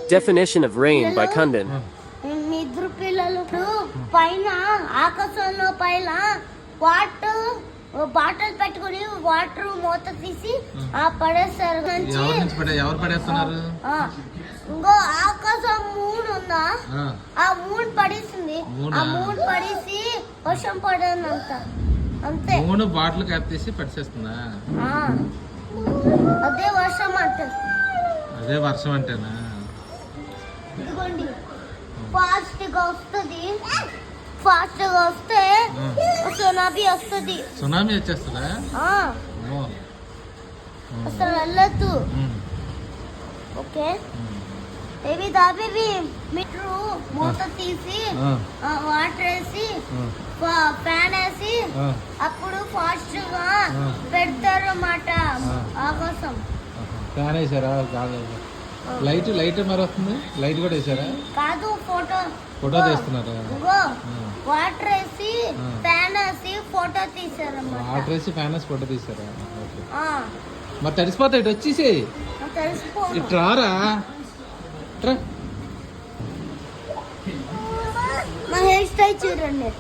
Definition of rain by Kundin. మీ ఇద్దరు పిల్లలు పైన ఆకాశంలో పైన వాటర్ బాటిల్ పెట్టుకుని వాటర్ మూత తీసి పడేస్తారు. ఎవరు పడేస్తున్నారు? ఇంకో ఆకాశం మూన్ ఉందా, ఆ మూన్ పడేసింది. ఆ మూన్ పడేసి వర్షం పడేదంత అంతే. మూడు బాటిల్ క్యాప్ తీసి పడిచేస్తుందా? అదే వర్షం అంటే. అదే వర్షం అంటేనా? ఇదిగోండి ఫాస్ట్ గా వస్తుంది. ఫాస్ట్ గా వస్తే సునామీ వస్తుంది. సునామీ వచ్చేస్తుందా? అసలు వెళ్ళొద్దు. ఓకే బేబీ దాబేబీ మీరు మూత తీసి వాటర్ వేసి ఫ్యాన్ వేసి అప్పుడు ఫాస్ట్ గా పెడతారు అన్నమాట ఆకాశం. ఫ్యాన్ వేసారా? లైట్ మరి వస్తుంది. లైట్ కూడా వేసారా? కాదు ఫోటో తీస్తున్నారా? వాటర్ వేసి ఫ్యాన్ వేసి ఫోటో తీసారు. వాటర్ వేసి ఫ్యాన్ వేసి ఫోటో తీసారా? మరి తడిసిపోతా ఇటు వచ్చేసి ఇటు రారా. మా హెయిర్ స్టైల్ చూడండి.